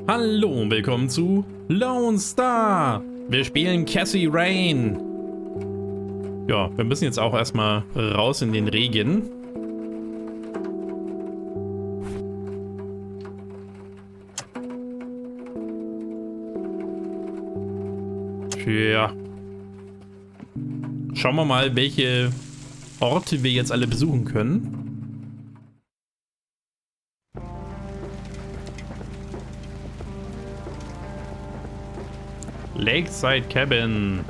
Hallo und willkommen zu Lonestar. Wir spielen Cassie Rain. Ja, wir müssen jetzt auch erstmal raus in den Regen. Ja. Schauen wir mal, welche Orte wir jetzt alle besuchen können. Lakeside Cabin.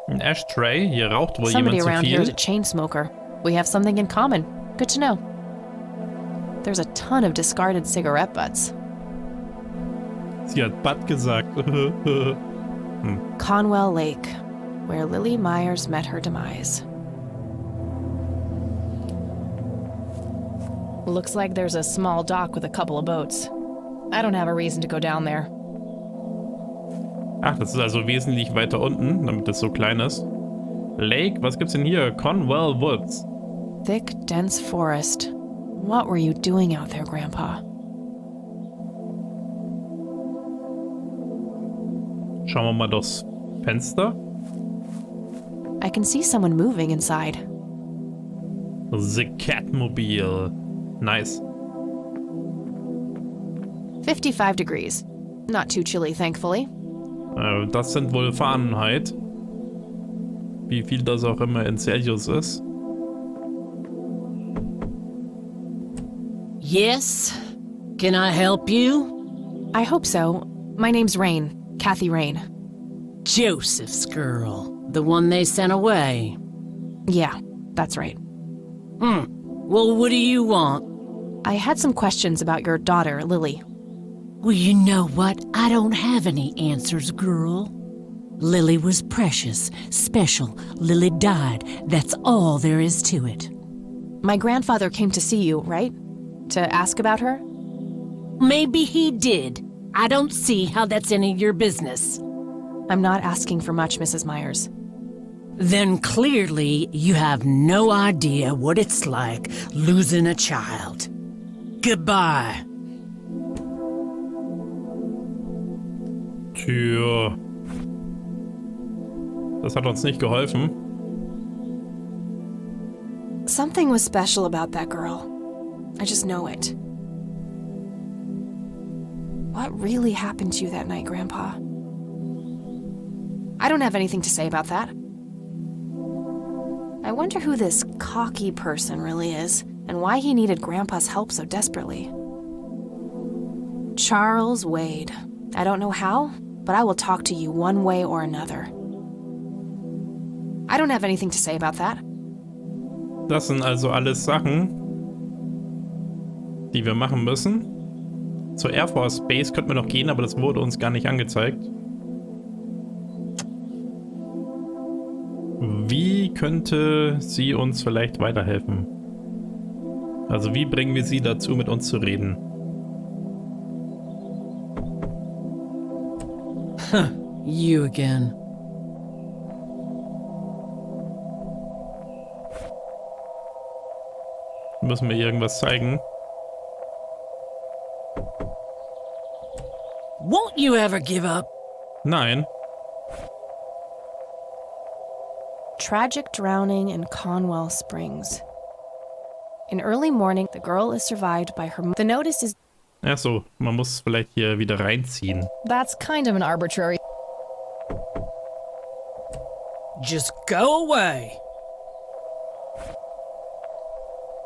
Ein Ashtray. Hier raucht wohl Somebody jemand zu around here is viel. a chain smoker. We have something in common. Good to know. There's a ton of discarded cigarette butts. Sie hat Butt gesagt. Conwell Lake, where Lily Myers met her demise. Looks like there's a small dock with a couple of boats. I don't have a reason to go down there. Ach, das ist also wesentlich weiter unten, damit das so klein ist. Lake, was gibt's denn hier? Conwell Woods. Thick, dense forest. What were you doing out there, Grandpa? Schauen wir mal durchs Fenster. I can see someone moving inside. The Catmobile. Nice. 55 degrees. Not too chilly, thankfully. Das sind wohl Fahrenheit. Wie viel das auch immer in Celsius ist. Yes? Can I help you? I hope so. My name's Rain. Kathy Rain. Joseph's girl. The one they sent away. Yeah, that's right. Well, what do you want? I had some questions about your daughter, Lily. Well, you know what? I don't have any answers, girl. Lily was precious, special. Lily died. That's all there is to it. My grandfather came to see you, right? To ask about her? Maybe he did. I don't see how that's any of your business. I'm not asking for much, Mrs. Myers. Then clearly you have no idea what it's like losing a child. Goodbye. Tja. Das hat uns nicht geholfen. Something was special about that girl. I just know it. What really happened to you that night, Grandpa? I don't have anything to say about that. I wonder who this cocky person really is, and why he needed Grandpa's help so desperately. Charles Wade. I don't know how, but I will talk to you one way or another. I don't have anything to say about that. Das sind also alles Sachen, die wir machen müssen. Zur Air Force Base könnten wir noch gehen, aber das wurde uns gar nicht angezeigt. Wie könnte sie uns vielleicht weiterhelfen? Also wie bringen wir sie dazu, mit uns zu reden? You again. Müssen wir irgendwas zeigen? Won't you ever give up? Nein. Tragic drowning in Conwell Springs. In early morning, the girl is survived by her. The notice is. Achso, man muss vielleicht hier wieder reinziehen. That's kind of an arbitrary. Just go away.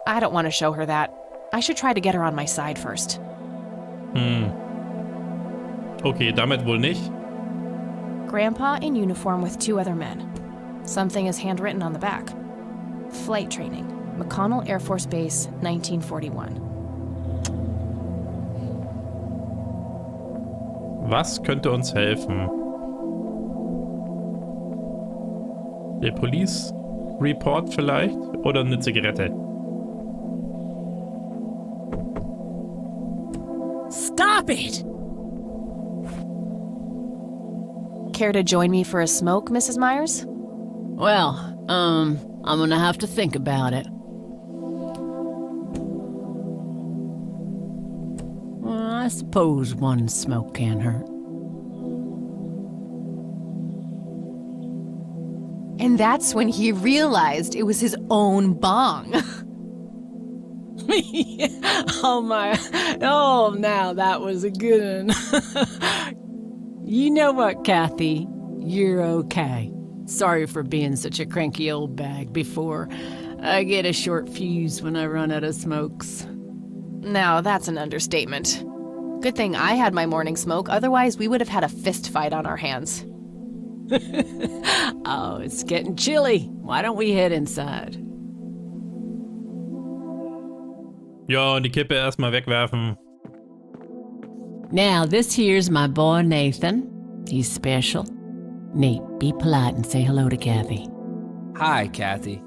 I don't want to show her that. I should try to get her on my side first. Okay, damit wohl nicht. Grandpa in uniform with two other men. Something is handwritten on the back. Flight training. McConnell Air Force Base, 1941. Was könnte uns helfen? Der Police Report vielleicht? Oder eine Zigarette? Stop it! Care to join me for a smoke, Mrs. Myers? Well, I'm gonna have to think about it. Well, I suppose one smoke can't hurt. And that's when he realized it was his own bong. Oh, now that was a good one. You know what, Kathy? You're okay. Sorry for being such a cranky old bag before. I get a short fuse when I run out of smokes. Now, that's an understatement. Good thing I had my morning smoke, otherwise we would have had a fist fight on our hands. Oh, it's getting chilly. Why don't we head inside? Ja, und die Kippe erstmal wegwerfen. Now, this here's my boy Nathan. He's special. Nate, be polite and say hello to Kathy. Hi, Kathy.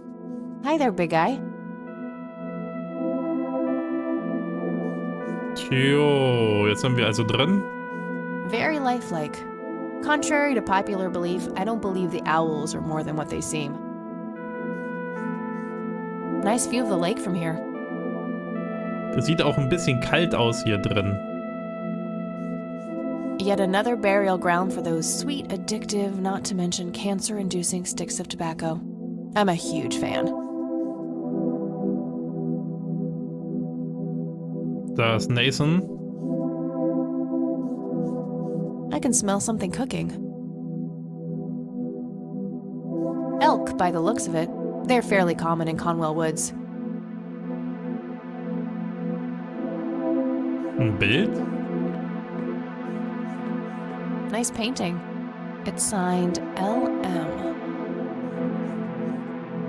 Hi there, big guy. Tjo, jetzt sind wir also drin. Very lifelike. Contrary to popular belief, I don't believe the owls are more than what they seem. Nice view of the lake from here. Das sieht auch ein bisschen kalt aus hier drin. Yet another burial ground for those sweet, addictive, not to mention cancer-inducing sticks of tobacco. I'm a huge fan. Da ist Nathan. I can smell something cooking. Elk, by the looks of it. They're fairly common in Conwell Woods. Ein Bild? Nice painting. It's signed LM.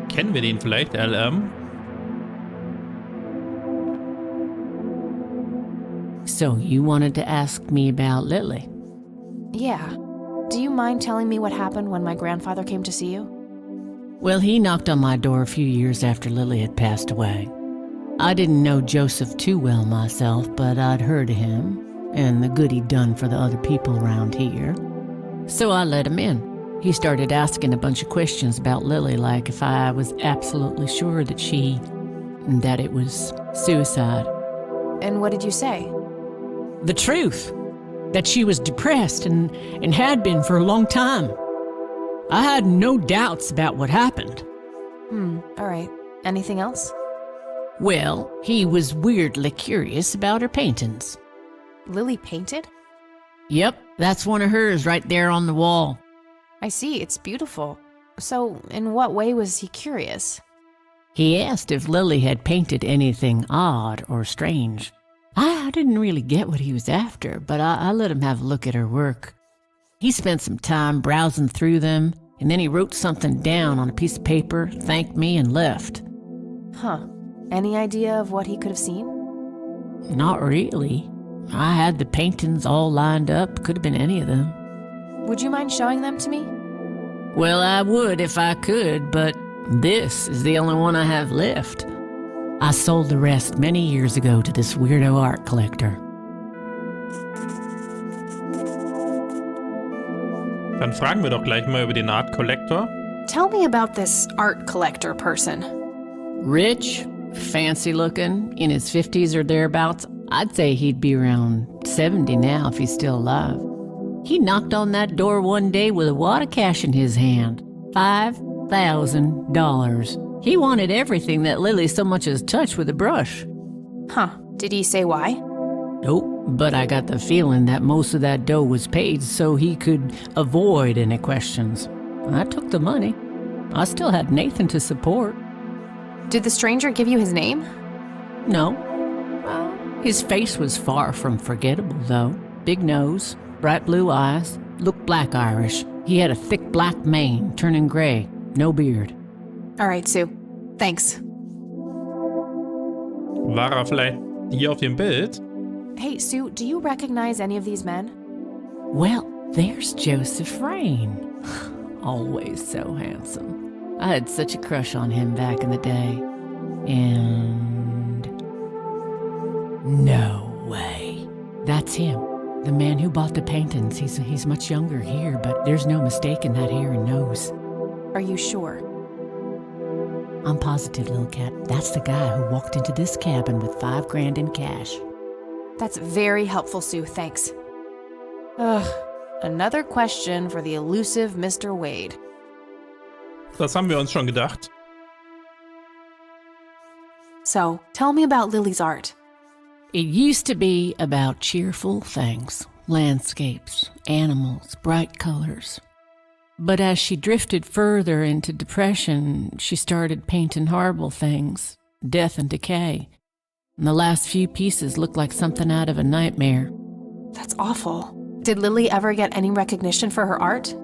Kennen wir den vielleicht, LM? So you wanted to ask me about Lily? Yeah. Do you mind telling me what happened when my grandfather came to see you? Well, he knocked on my door a few years after Lily had passed away. I didn't know Joseph too well myself, but I'd heard of him and the good he'd done for the other people around here. So I let him in. He started asking a bunch of questions about Lily, like if I was absolutely sure that it was suicide. And what did you say? The truth. That she was depressed and had been for a long time. I had no doubts about what happened. All right. Anything else? Well, he was weirdly curious about her paintings. Lily painted? Yep, that's one of hers right there on the wall. I see, it's beautiful. So, in what way was he curious? He asked if Lily had painted anything odd or strange. I didn't really get what he was after, but I let him have a look at her work. He spent some time browsing through them, and then he wrote something down on a piece of paper, thanked me, and left. Huh. Any idea of what he could have seen? Not really. I had the paintings all lined up. Could have been any of them. Would you mind showing them to me? Well, I would if I could, but this is the only one I have left. I sold the rest many years ago to this weirdo art collector. Dann fragen wir doch gleich mal über den Art Collector. Tell me about this art collector person. Rich, fancy looking, in his 50s or thereabouts. I'd say he'd be around 70 now if he's still alive. He knocked on that door one day with a wad of cash in his hand. $5,000. He wanted everything that Lily so much as touched with a brush. Huh. Did he say why? Nope, but I got the feeling that most of that dough was paid so he could avoid any questions. I took the money. I still had Nathan to support. Did the stranger give you his name? No. Well, his face was far from forgettable, though. Big nose, bright blue eyes, looked black Irish. He had a thick black mane, turning gray, no beard. All right, Sue. Thanks. War vielleicht hier auf dem Bild? Hey, Sue, do you recognize any of these men? Well, there's Joseph Rain. Always so handsome. I had such a crush on him back in the day. And... no way. That's him. The man who bought the paintings, he's much younger here, but there's no mistaking that hair and nose. Are you sure? I'm positive, little cat. That's the guy who walked into this cabin with $5,000 in cash. That's very helpful, Sue, thanks. Ugh, another question for the elusive Mr. Wade. Das haben wir uns schon gedacht. So, tell me about Lily's art. It used to be about cheerful things, landscapes, animals, bright colors. But as she drifted further into depression, she started painting horrible things, death and decay. And the last few pieces looked like something out of a nightmare. That's awful. Did Lily ever get any recognition for her art?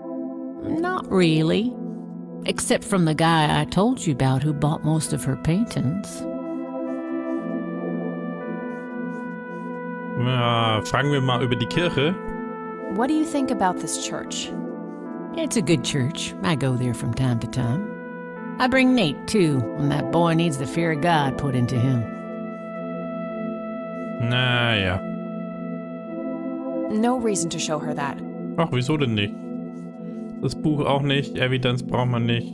Not really. Except from the guy I told you about who bought most of her paintings. Ja, fragen wir mal über die Kirche. What do you think about this church? It's a good church. I go there from time to time. I bring Nate, too, when that boy needs the fear of God put into him. Naja. No reason to show her that. Ach, wieso denn nicht? Das Buch auch nicht, Evidenz braucht man nicht.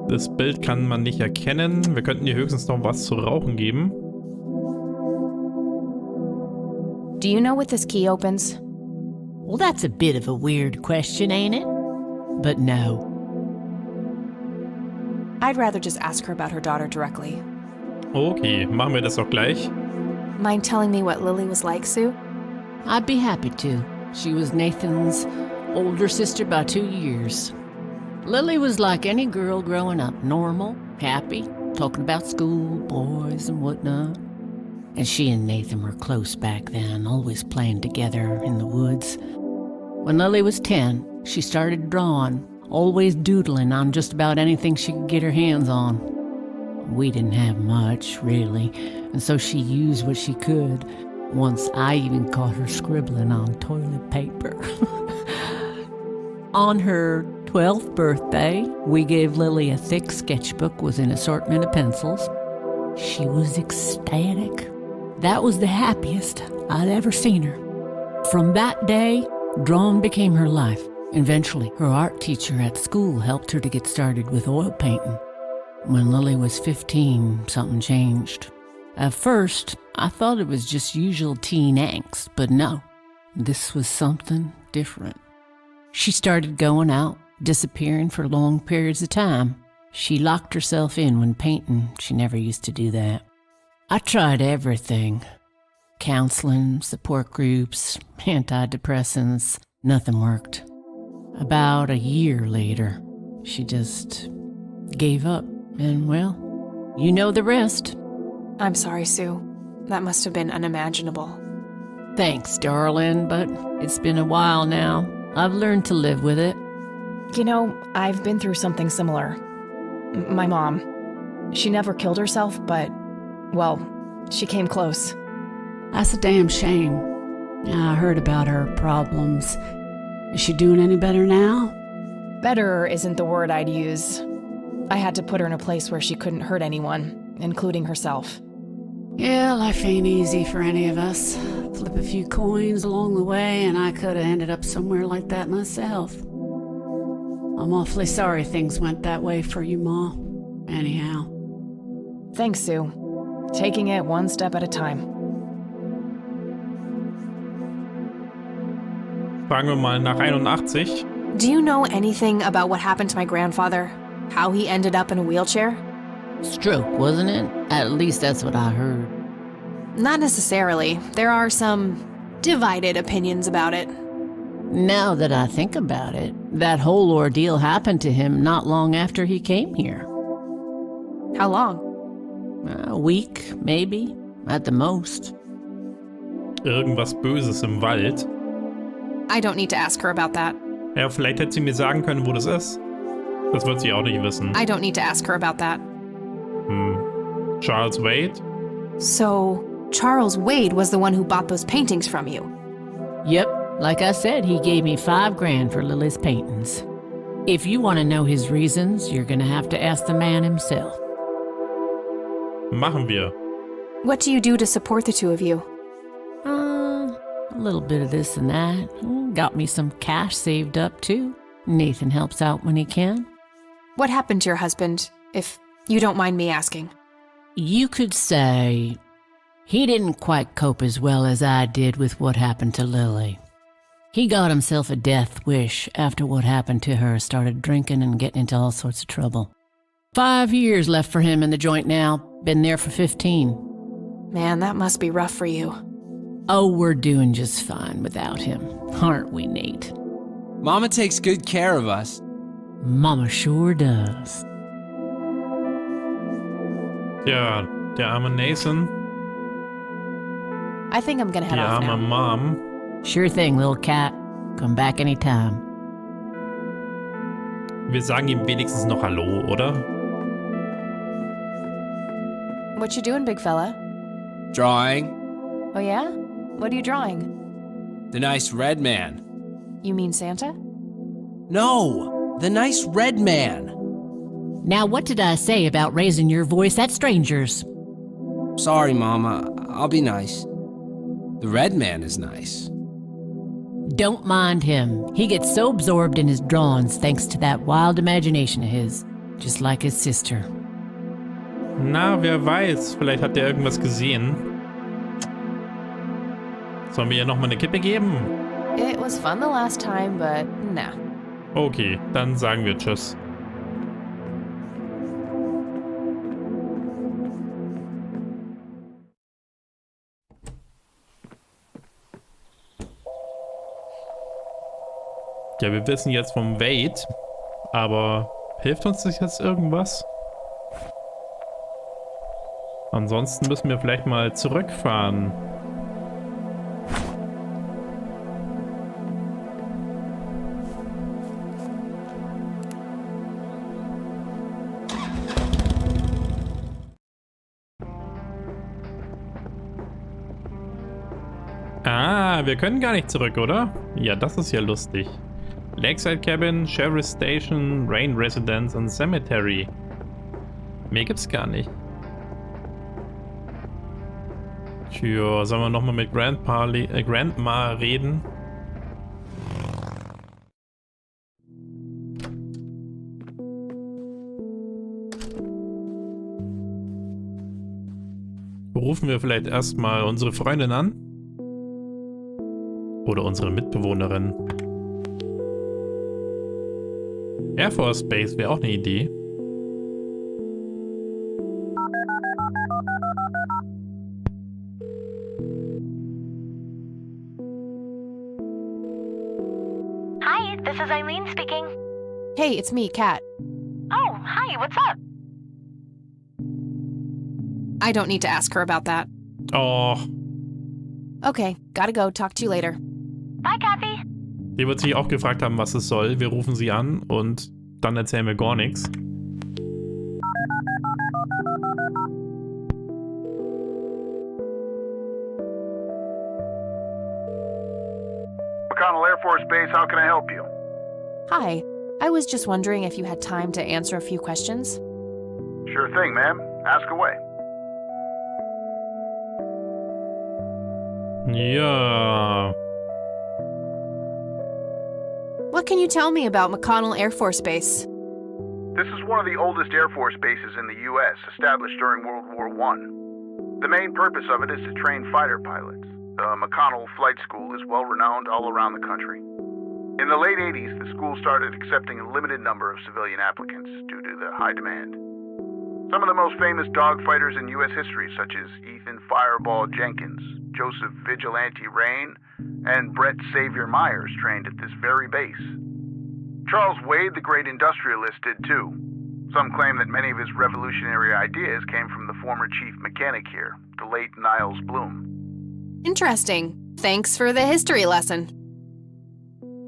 Das Bild kann man nicht erkennen. Wir könnten ihr höchstens noch was zu rauchen geben. Do you know what this key opens? Well, that's a bit of a weird question, ain't it? But no. I'd rather just ask her about her daughter directly. Okay, machen wir das doch gleich. Mind telling me what Lily was like, Sue? I'd be happy to. She was Nathan's older sister by 2 years. Lily was like any girl growing up, normal, happy, talking about school, boys, and whatnot. And she and Nathan were close back then, always playing together in the woods. When Lily was 10, she started drawing, always doodling on just about anything she could get her hands on. We didn't have much, really, and so she used what she could. Once I even caught her scribbling on toilet paper. On her 12th birthday, we gave Lily a thick sketchbook with an assortment of pencils. She was ecstatic. That was the happiest I'd ever seen her. From that day, drawing became her life. Eventually, her art teacher at school helped her to get started with oil painting. When Lily was 15, something changed. At first, I thought it was just usual teen angst, but no, this was something different. She started going out, disappearing for long periods of time. She locked herself in when painting. She never used to do that. I tried everything. Counseling, support groups, antidepressants. Nothing worked. About a year later, she just gave up. And well, you know the rest. I'm sorry, Sue. That must have been unimaginable. Thanks, darling, but it's been a while now. I've learned to live with it. You know, I've been through something similar. My mom. She never killed herself, but, well, she came close. That's a damn shame. I heard about her problems. Is she doing any better now? Better isn't the word I'd use. I had to put her in a place where she couldn't hurt anyone, including herself. Yeah, life ain't easy for any of us. Flip a few coins along the way and I could have ended up somewhere like that myself. I'm awfully sorry things went that way for you, Ma. Anyhow. Thanks, Sue. Taking it one step at a time. Fragen wir mal nach 81. Do you know anything about what happened to my grandfather? How he ended up in a wheelchair? Stroke, wasn't it? At least that's what I heard. Not necessarily. There are some divided opinions about it. Now that I think about it, that whole ordeal happened to him not long after he came here. How long? A week, maybe, at the most. Irgendwas Böses im Wald. I don't need to ask her about that. Ja, vielleicht hätte sie mir sagen können, wo das ist. Das wird sie auch nicht wissen. I don't need to ask her about that. Charles Wade? So, Charles Wade was the one who bought those paintings from you? Yep, like I said, he gave me $5,000 for Lily's paintings. If you want to know his reasons, you're gonna have to ask the man himself. Machen wir. What do you do to support the two of you? A little bit of this and that. Got me some cash saved up, too. Nathan helps out when he can. What happened to your husband, if you don't mind me asking? You could say he didn't quite cope as well as I did with what happened to Lily. He got himself a death wish after what happened to her, started drinking and getting into all sorts of trouble. 5 years left for him in the joint now. Been there for 15. Man, that must be rough for you. Oh, we're doing just fine without him, aren't we, Nate? Mama takes good care of us. Mama sure does. Ja, der arme Nathan, I think I'm gonna head die off arme now. Mom. Sure thing, little cat. Come back anytime. Wir sagen ihm wenigstens noch Hallo, oder? What you doing, big fella? Drawing. Oh yeah? What are you drawing? The nice red man. You mean Santa? No, the nice red man. Now, what did I say about raising your voice at strangers? Sorry, Mama. I'll be nice. The red man is nice. Don't mind him. He gets so absorbed in his drawings thanks to that wild imagination of his, just like his sister. Na, wer weiß, vielleicht hat der irgendwas gesehen. Sollen wir ihr nochmal eine Kippe geben? It was fun the last time, but nah. Okay, dann sagen wir Tschüss. Ja, wir wissen jetzt vom Wade, aber hilft uns das jetzt irgendwas? Ansonsten müssen wir vielleicht mal zurückfahren. Ah, wir können gar nicht zurück, oder? Ja, das ist ja lustig. Lakeside Cabin, Sheriff's Station, Rain Residence und Cemetery. Mehr gibt's gar nicht. Tja, sollen wir nochmal mit Grandma reden? Rufen wir vielleicht erstmal unsere Freundin an? Oder unsere Mitbewohnerin? Air Force Base wäre auch eine Idee. Hi, this is Eileen speaking. Hey, it's me, Kat. Oh, hi, what's up? I don't need to ask her about that. Oh, Okay, gotta go. Talk to you later. Bye, Kathy. die wird sich auch gefragt haben, was es soll. Wir rufen sie an und dann erzählen wir gar nichts. McConnell Air Force Base, how can I help you? Hi. I was just wondering if you had time to answer a few questions. Sure thing, ma'am. Ask away. Ja. What can you tell me about McConnell Air Force Base? This is one of the oldest Air Force bases in the U.S., established during World War I. The main purpose of it is to train fighter pilots. The McConnell Flight School is well-renowned all around the country. In the late 80s, the school started accepting a limited number of civilian applicants due to the high demand. Some of the most famous dogfighters in U.S. history, such as Ethan Fireball Jenkins, Joseph Vigilante Rain, and Brett Savior Myers, trained at this very base. Charles Wade, the great industrialist, did too. Some claim that many of his revolutionary ideas came from the former chief mechanic here, the late Niles Bloom. Interesting. Thanks for the history lesson.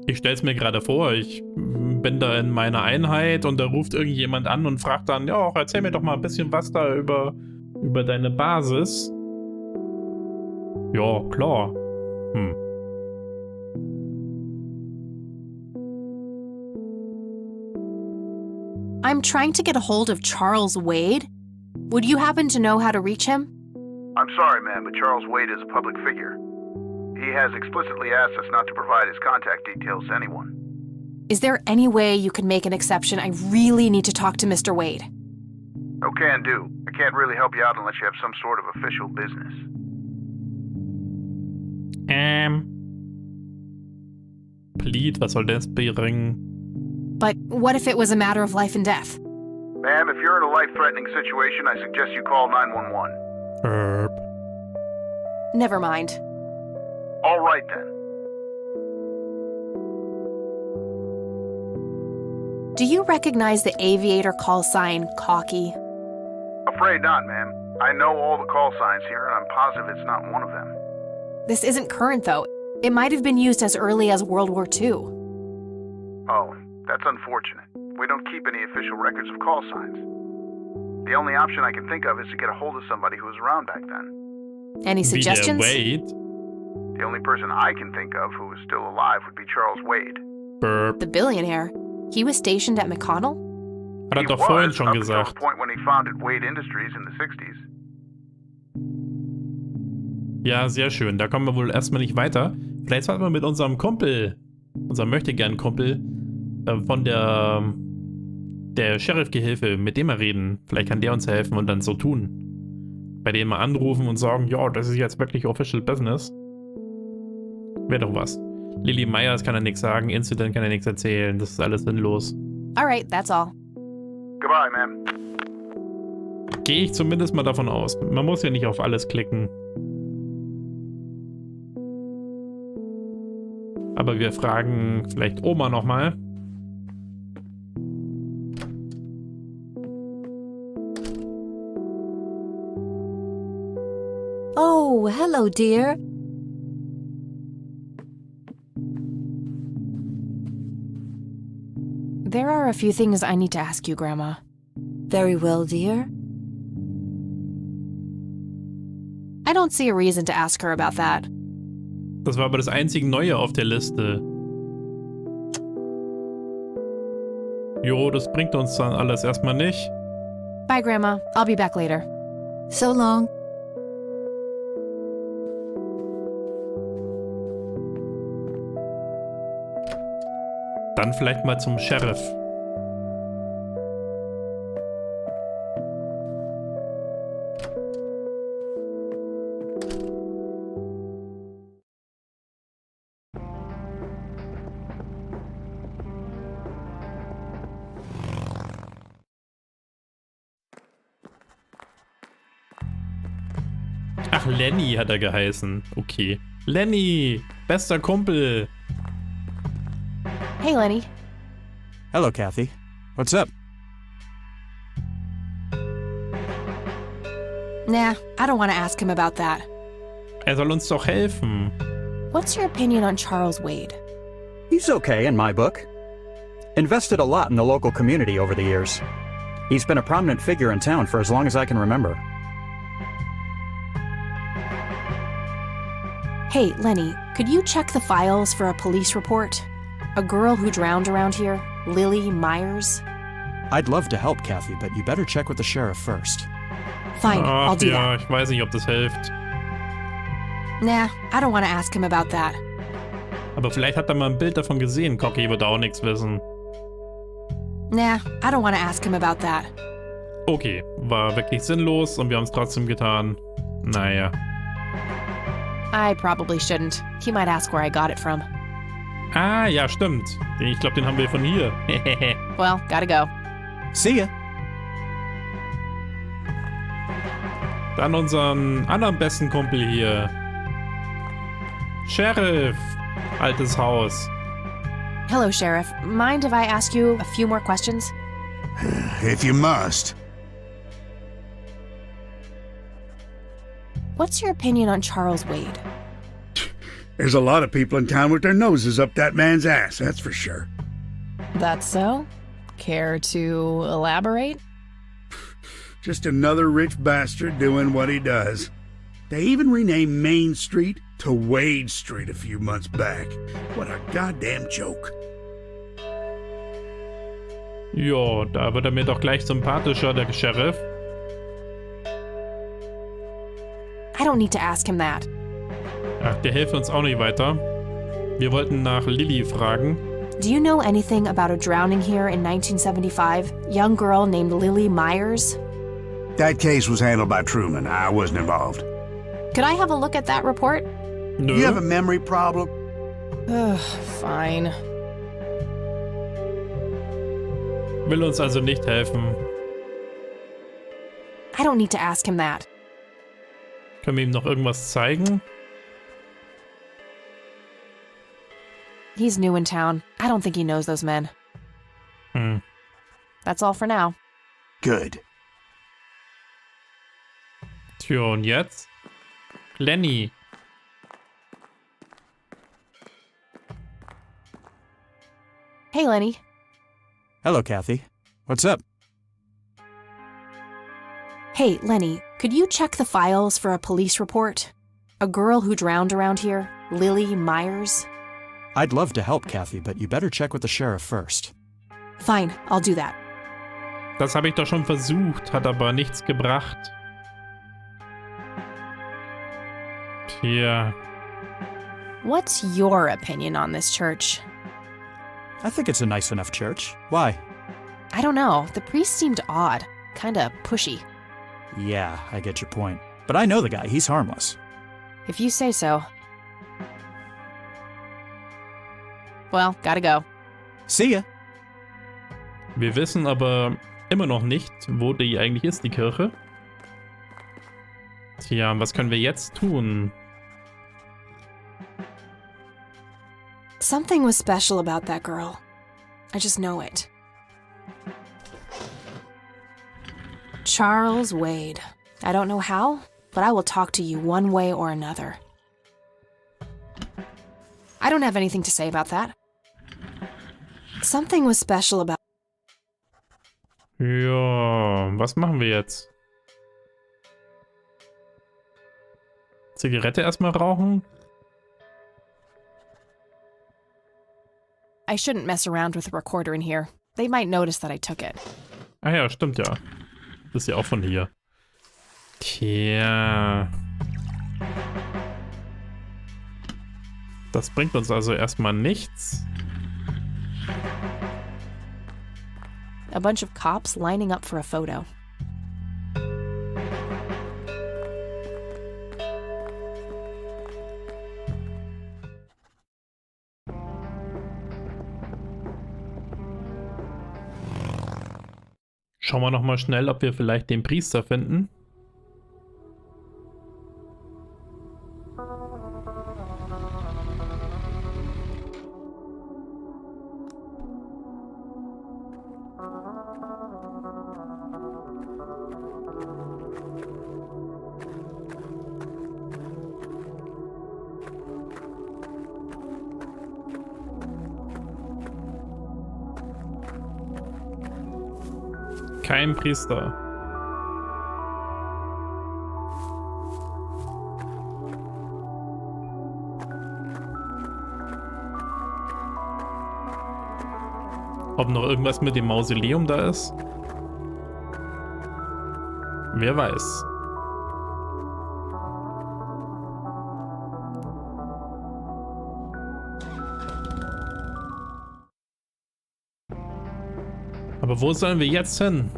Ich stell's mir gerade vor, ich bin da in meiner Einheit und da ruft irgendjemand an und fragt dann, ja, erzähl mir doch mal ein bisschen was da über deine Basis. Ja, klar. I'm trying to get a hold of Charles Wade. Would you happen to know how to reach him? I'm sorry, ma'am, but Charles Wade is a public figure. He has explicitly asked us not to provide his contact details to anyone. Is there any way you can make an exception? I really need to talk to Mr. Wade. Oh, can do. I can't really help you out unless you have some sort of official business. Plead, was soll das bringen? But what if it was a matter of life and death? Ma'am, if you're in a life-threatening situation, I suggest you call 911. Never mind. All right, then. Do you recognize the aviator call sign, Cocky? Afraid not, ma'am. I know all the call signs here, and I'm positive it's not one of them. This isn't current, though. It might have been used as early as World War II. Oh, that's unfortunate. We don't keep any official records of call signs. The only option I can think of is to get a hold of somebody who was around back then. Any suggestions? Wade? The only person I can think of who is still alive would be Charles Wade. Burp. The billionaire. He was stationed at McConnell? Hat er He doch was, vorhin schon up until gesagt. the point when he founded Wade Industries in the 60s. Ja, sehr schön. Da kommen wir wohl erstmal nicht weiter. Vielleicht sollten wir mit unserem Kumpel, unserem Möchtegern-Kumpel, von der Sheriff-Gehilfe, mit dem wir reden. Vielleicht kann der uns helfen und dann so tun. Bei denen mal anrufen und sagen, ja, das ist jetzt wirklich Official Business. Wäre doch was. Lily Myers kann ja nichts sagen, Incident kann ja nichts erzählen. Das ist alles sinnlos. Alright, that's all. Goodbye, ma'am. Gehe ich zumindest mal davon aus. Man muss ja nicht auf alles klicken. Aber wir fragen vielleicht Oma nochmal. Oh, hello, dear. There are a few things I need to ask you, Grandma. Very well, dear. I don't see a reason to ask her about that. Das war aber das einzige Neue auf der Liste. Jo, das bringt uns dann alles erstmal nicht. Bye, Grandma. I'll be back later. So long. Dann vielleicht mal zum Sheriff. Ach, Lenny hat er geheißen. Okay. Lenny, bester Kumpel. Hey, Lenny. Hello, Kathy. What's up? Nah, I don't want to ask him about that. Er soll uns doch helfen. What's your opinion on Charles Wade? He's okay in my book. Invested a lot in the local community over the years. He's been a prominent figure in town for as long as I can remember. Hey, Lenny, could you check the files for a police report? A girl who drowned around here, Lily Myers? I'd love to help, Kathy, but you better check with the sheriff first. Fine, I'll Ach do ja, that. ich weiß nicht, ob das hilft. Nah, I don't want to ask him about that. Aber vielleicht hat er mal ein Bild davon gesehen. Cocky wird auch nichts wissen. Nah, I don't want to ask him about that. Okay, war wirklich sinnlos und wir haben es trotzdem getan. Naja. I probably shouldn't. He might ask where I got it from. Ah, ja, stimmt. Ich glaube, den haben wir von hier. Well, gotta go. See ya. Dann unseren anderen besten Kumpel hier. Sheriff. Altes Haus. Hello, Sheriff. Mind if I ask you a few more questions? If you must. What's your opinion on Charles Wade? There's a lot of people in town with their noses up that man's ass, that's for sure. That's so? Care to elaborate? Just another rich bastard doing what he does. They even renamed Main Street to Wade Street a few months back. What a goddamn joke. Jo, da wird er mir doch gleich sympathischer, der Sheriff. I don't need to ask him that. Ach, der hilft uns auch nicht weiter. Wir wollten nach Lily fragen. Do you know anything about a drowning here in 1975? Young girl named Lily Myers? That case was handled by Truman. I wasn't involved. Could I have a look at that report? Nö. You have a memory problem? Ugh, fine. Will uns also nicht helfen. I don't need to ask him that. Können wir ihm noch irgendwas zeigen? He's new in town. I don't think he knows those men. That's all for now. Good. Tja, und jetzt? Lenny. Hey, Lenny. Hello, Kathy. What's up? Hey, Lenny, could you check the files for a police report? A girl who drowned around here, Lily Myers? I'd love to help, Kathy, but you better check with the sheriff first. Fine, I'll do that. Das habe ich doch schon versucht, hat aber nichts gebracht. Tja. What's your opinion on this church? I think it's a nice enough church. Why? I don't know. The priest seemed odd. Kinda pushy. Yeah, I get your point. But I know the guy. He's harmless. If you say so. Well, gotta go. See ya. Wir wissen aber immer noch nicht, wo die eigentlich ist, die Kirche. Tja, was können wir jetzt tun? Something was special about that girl. I just know it. Charles Wade. I don't know how, but I will talk to you one way or another. I don't have anything to say about that. Something was special about... Ja, was machen wir jetzt? Zigarette erstmal rauchen? I shouldn't mess around with the recorder in here. They might notice that I took it. Ah ja, stimmt ja. Das ist ja auch von hier. Tja. Das bringt uns also erstmal nichts. A bunch of cops lining up for a photo. Schauen wir nochmal schnell, ob wir vielleicht den Priester finden. Kein Priester. Ob noch irgendwas mit dem Mausoleum da ist? Wer weiß. Aber wo sollen wir jetzt hin?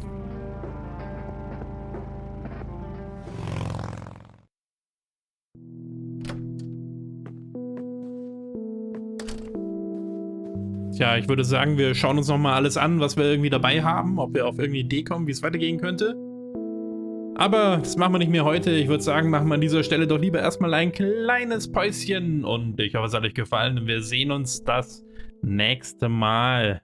Tja, ich würde sagen, wir schauen uns nochmal alles an, was wir irgendwie dabei haben, ob wir auf irgendeine Idee kommen, wie es weitergehen könnte. Aber das machen wir nicht mehr heute. Ich würde sagen, machen wir an dieser Stelle doch lieber erstmal ein kleines Päuschen. Und ich hoffe, es hat euch gefallen. Wir sehen uns das nächste Mal.